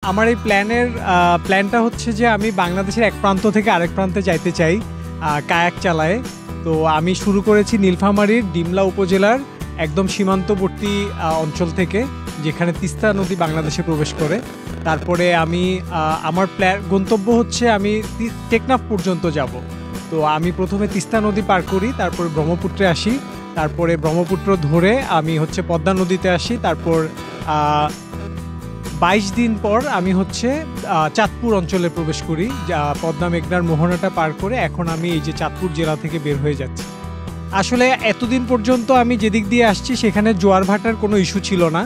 আমার এই প্ল্যানটা হচ্ছে যে আমি বাংলাদেশের এক প্রান্ত থেকে আরেক প্রান্তে যাইতে চাই কায়াক চালায়। তো আমি শুরু করেছি নীলফামারীর ডিমলা উপজেলার একদম সীমান্তবর্তী অঞ্চল থেকে, যেখানে তিস্তা নদী বাংলাদেশে প্রবেশ করে। তারপরে আমি আমার গন্তব্য হচ্ছে আমি টেকনাফ পর্যন্ত যাব। তো আমি প্রথমে তিস্তা নদী পার করি, তারপরে ব্রহ্মপুত্রে আসি, তারপরে ব্রহ্মপুত্র ধরে আমি হচ্ছে পদ্মা নদীতে আসি। তারপর 22 দিন পর আমি হচ্ছে চাঁদপুর অঞ্চলে প্রবেশ করি, পদ্মা মেঘনার মোহনাটা পার করে। এখন আমি এই যে চাঁদপুর জেলা থেকে বের হয়ে যাচ্ছি। আসলে এতদিন পর্যন্ত আমি যেদিক দিয়ে আসছি সেখানে জোয়ার ভাটার কোনো ইস্যু ছিল না,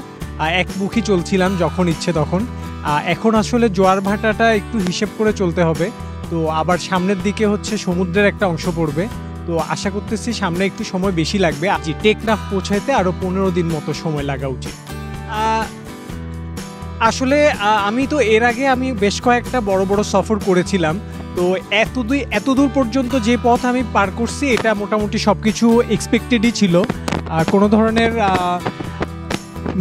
একমুখী চলছিলাম যখন ইচ্ছে তখন। এখন আসলে জোয়ার ভাটাটা একটু হিসেব করে চলতে হবে। তো আবার সামনের দিকে হচ্ছে সমুদ্রের একটা অংশ পড়বে, তো আশা করতেছি সামনে একটু সময় বেশি লাগবে। আজ টেকনাফ পৌঁছাইতে আরও 15 দিন মতো সময় লাগা উচিত। আসলে আমি তো এর আগে আমি বেশ কয়েকটা বড় বড় সফর করেছিলাম। তো এতদূর পর্যন্ত যে পথ আমি পার করছি এটা মোটামুটি সব কিছু এক্সপেক্টেডই ছিল। কোনো ধরনের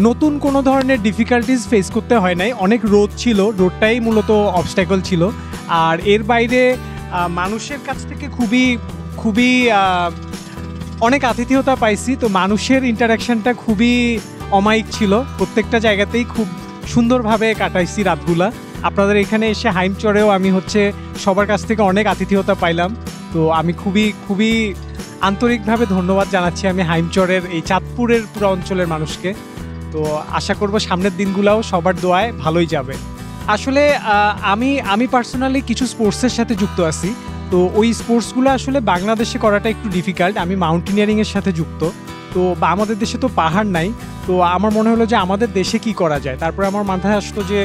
নতুন কোনো ধরনের ডিফিকাল্টিস ফেস করতে হয় নাই। অনেক রোদ ছিল, রোদটাই মূলত অবস্ট্যাকল ছিল। আর এর বাইরে মানুষের কাছ থেকে খুবই অনেক আতিথেয়তা পাইছি। তো মানুষের ইন্টারাকশানটা খুবই অমায়িক ছিল, প্রত্যেকটা জায়গাতেই খুব সুন্দরভাবে কাটাইছি রাতগুলা। আপনাদের এখানে এসে হাইমচরেও আমি হচ্ছে সবার কাছ থেকে অনেক আতিথেয়তা পাইলাম। তো আমি খুবই আন্তরিকভাবে ধন্যবাদ জানাচ্ছি আমি হাইমচরের এই চাঁদপুরের পুরো অঞ্চলের মানুষকে। তো আশা করব সামনের দিনগুলোও সবার দোয়ায় ভালোই যাবে। আসলে আমি পার্সোনালি কিছু স্পোর্টসের সাথে যুক্ত আছি। তো ওই স্পোর্টসগুলো আসলে বাংলাদেশে করাটা একটু ডিফিকাল্ট। আমি মাউন্টেনিয়ারিংয়ের সাথে যুক্ত। তো আমাদের দেশে তো পাহাড় নাই। তো আমার মনে হলো যে আমাদের দেশে কি করা যায়। তারপরে আমার মাথায় আসলো যে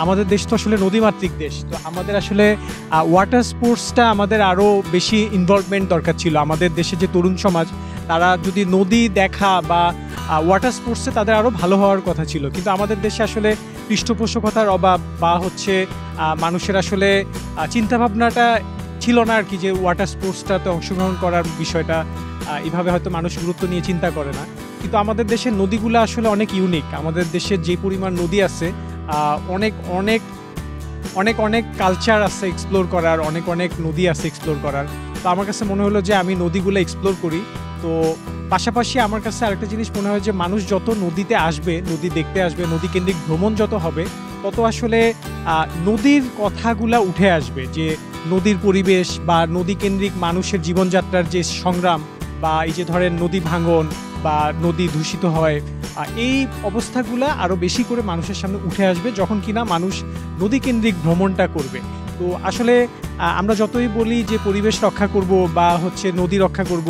আমাদের দেশ তো আসলে নদীমাতৃক দেশ। তো আমাদের আসলে ওয়াটার স্পোর্টসটা আমাদের আরও বেশি ইনভলভমেন্ট দরকার ছিল। আমাদের দেশে যে তরুণ সমাজ, তারা যদি নদী দেখা বা ওয়াটার স্পোর্টসে তাদের আরও ভালো হওয়ার কথা ছিল। কিন্তু আমাদের দেশে আসলে পৃষ্ঠপোষকতার অভাব বা হচ্ছে মানুষের আসলে চিন্তাভাবনাটা ছিল না আর কি, যে ওয়াটার স্পোর্টসটাতে অংশগ্রহণ করার বিষয়টা এইভাবে হয়তো মানুষ গুরুত্ব নিয়ে চিন্তা করে না। কিন্তু আমাদের দেশের নদীগুলো আসলে অনেক ইউনিক। আমাদের দেশে যে পরিমাণ নদী আছে, অনেক অনেক অনেক অনেক কালচার আছে এক্সপ্লোর করার, অনেক নদী আছে এক্সপ্লোর করার। তো আমার কাছে মনে হলো যে আমি নদীগুলো এক্সপ্লোর করি। তো পাশাপাশি আমার কাছে আরেকটা জিনিস মনে হয় যে মানুষ যত নদীতে আসবে, নদী দেখতে আসবে, নদী কেন্দ্রিক ভ্রমণ যত হবে, তত আসলে নদীর কথাগুলা উঠে আসবে। যে নদীর পরিবেশ বা নদী কেন্দ্রিক মানুষের জীবনযাত্রার যে সংগ্রাম, বা এই যে ধরেন নদী ভাঙন বা নদী দূষিত হয়, এই অবস্থাগুলা আরও বেশি করে মানুষের সামনে উঠে আসবে যখন কিনা মানুষ নদী কেন্দ্রিক ভ্রমণটা করবে। তো আসলে আমরা যতই বলি যে পরিবেশ রক্ষা করব বা হচ্ছে নদী রক্ষা করব,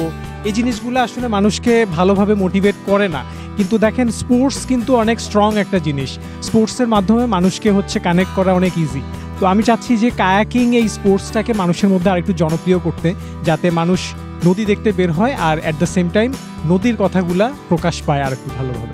এই জিনিসগুলো আসলে মানুষকে ভালোভাবে মোটিভেট করে না। কিন্তু দেখেন, স্পোর্টস কিন্তু অনেক স্ট্রং একটা জিনিস। স্পোর্টসের মাধ্যমে মানুষকে হচ্ছে কানেক্ট করা অনেক ইজি। তো আমি চাচ্ছি যে কায়াকিং এই স্পোর্টসটাকে মানুষের মধ্যে আরেকটু জনপ্রিয় করতে, যাতে মানুষ নদী দেখতে বের হয় আর অ্যাট দ্য সেম টাইম নদীর কথাগুলা প্রকাশ পায় আর একটু ভালোভাবে।